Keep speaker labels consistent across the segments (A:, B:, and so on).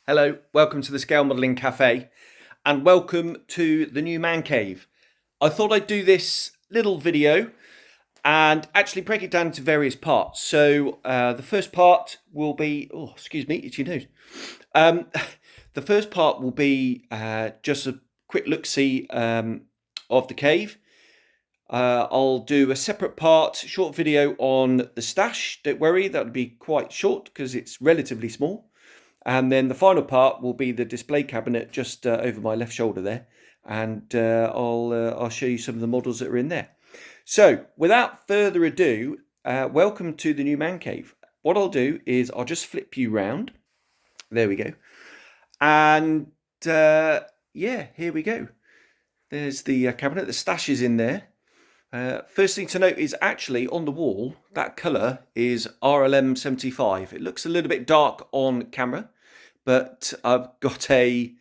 A: Hello, welcome to the Scale Modelling Cafe and welcome to the new man cave. I thought I'd do this little video and actually break it down into various parts. So the first part will be, oh, excuse me, itchy nose. The first part will be just a quick look-see of the cave. I'll do a separate part, short video on the stash. Don't worry, that'll be quite short because it's relatively small. And then the final part will be the display cabinet just over my left shoulder there. And I'll show you some of the models that are in there. So without further ado, welcome to the new man cave. What I'll do is I'll just flip you round. There we go. And yeah, here we go. There's the cabinet. The stash is in there. First thing to note is actually on the wall, that colour is RLM 75. It looks a little bit dark on camera, but I've got a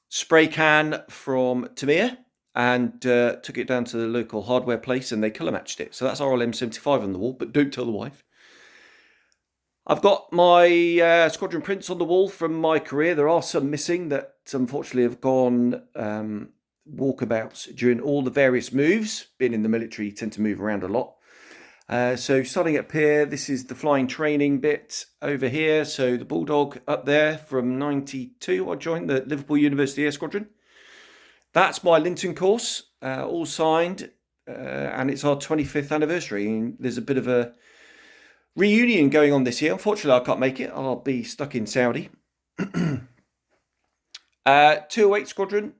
A: spray can from Tamiya and took it down to the local hardware place and they colour matched it. So that's RLM 75 on the wall, but don't tell the wife. I've got my squadron prints on the wall from my career. There are some missing that unfortunately have gone walkabouts during all the various moves. Being in the military, you tend to move around a lot. So starting up here, this is the flying training bit over here. So the Bulldog up there from 92, I joined the Liverpool University Air Squadron. That's my Linton course, all signed, and it's our 25th anniversary. And there's a bit of a reunion going on this year. Unfortunately, I can't make it. I'll be stuck in Saudi. 208 Squadron.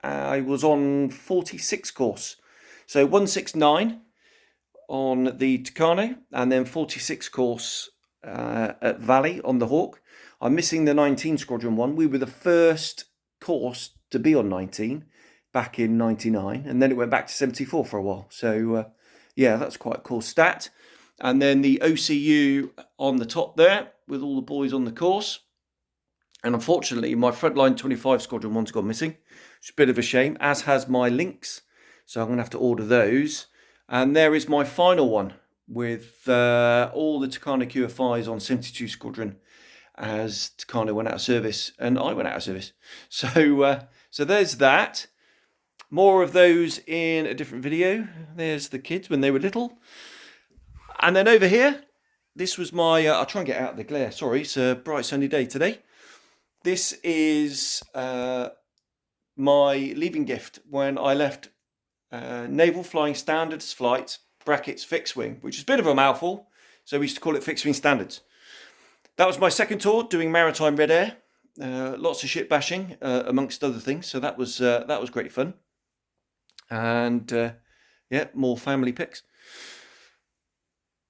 A: I was on 46 course. So 169 on the Tucano and then 46 course at Valley on the Hawk. I'm missing the 19 Squadron one. We were the first course to be on 19 back in 99 and then it went back to 74 for a while. So yeah, that's quite a cool stat. And then the OCU on the top there with all the boys on the course. And unfortunately, my Frontline 25 Squadron one's gone missing. It's a bit of a shame, as has my Lynx. So I'm going to have to order those. And there is my final one with all the Tucano QFIs on 72 Squadron as Tucano went out of service and I went out of service. So, so there's that. More of those in a different video. There's the kids when they were little. And then over here, this was my, I'll try and get out of the glare. Sorry, it's a bright sunny day today. This is my leaving gift when I left Naval Flying Standards Flight, brackets fixed wing, which is a bit of a mouthful. So we used to call it fixed wing standards. That was my second tour doing maritime red air. Lots of ship bashing amongst other things. So that was great fun. And yeah, more family pics.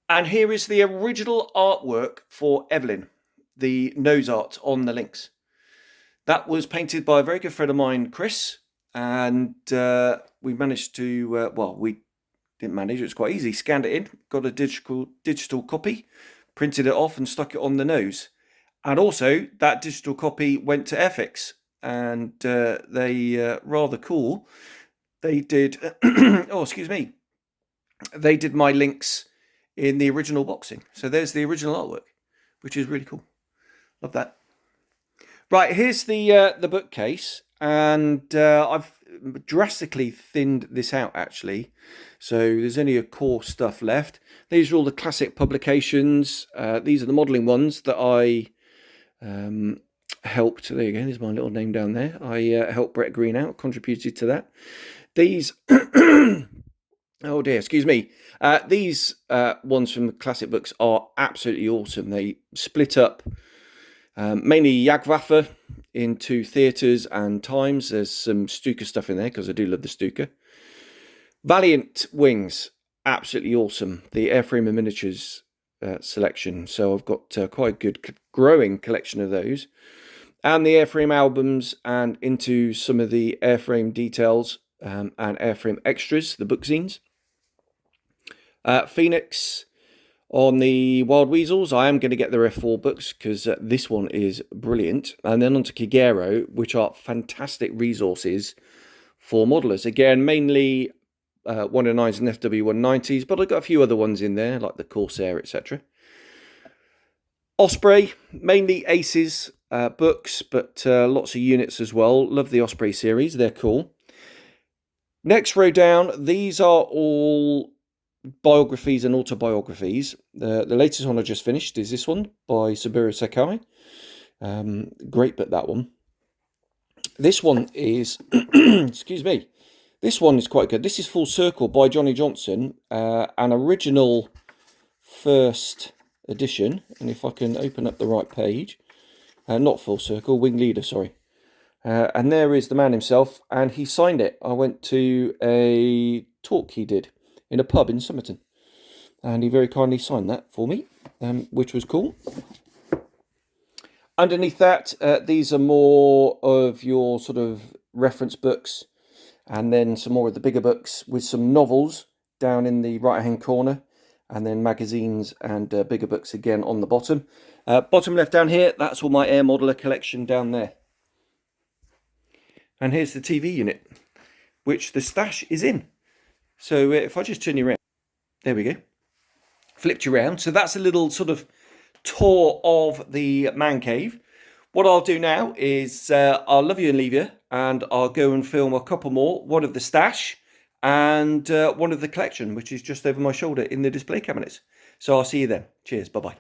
A: And here is the original artwork for Evelyn, the nose art on the Lynx. That was painted by a very good friend of mine, Chris, and we managed to, well, we didn't manage, it was quite easy, scanned it in, got a digital copy, printed it off and stuck it on the nose. And also, that digital copy went to Airfix, and they, rather cool, they did, oh, excuse me, they did my Lynx in the original boxing. So there's the original artwork, which is really cool. Love that. Right, here's the bookcase, and I've drastically thinned this out actually. So there's only a core stuff left. These are all the classic publications. These are the modelling ones that I helped. There you go. There's my little name down there. I helped Brett Green out, contributed to that. These. Oh dear, excuse me. These ones from the classic books are absolutely awesome. They split up mainly Jagdwaffe into theatres and times. There's some Stuka stuff in there because I do love the Stuka. Valiant Wings, absolutely awesome. The Airframe and Miniatures selection. So I've got quite a good growing collection of those. And the Airframe albums and into some of the Airframe details and Airframe extras, the book zines. Phoenix on the Wild Weasels. I am going to get the F4 books because this one is brilliant. And then onto Kigero, which are fantastic resources for modelers. Again, mainly 109s and FW190s, but I've got a few other ones in there, like the Corsair, etc. Osprey, mainly Aces books, but lots of units as well. Love the Osprey series, they're cool. Next row down, these are all biographies and autobiographies. The latest one I just finished is this one by Saburo Sakai. Great book, that one. This one is, excuse me, this one is quite good. This is Full Circle by Johnny Johnson, an original first edition. And if I can open up the right page, not Full Circle, Wing Leader, sorry. And there is the man himself, and he signed it. I went to a talk he did in a pub in Somerton, and he very kindly signed that for me, which was cool. Underneath that, these are more of your sort of reference books, and then some more of the bigger books with some novels down in the right-hand corner, and then magazines and bigger books again on the bottom. Bottom left down here, that's all my Air Modeler collection down there. And here's the TV unit, which the stash is in. So if I just turn you around, there we go. Flipped you around. So that's a little sort of tour of the man cave. What I'll do now is I'll love you and leave you, and I'll go and film a couple more. One of the stash and one of the collection, which is just over my shoulder in the display cabinets. So I'll see you then. Cheers. Bye-bye.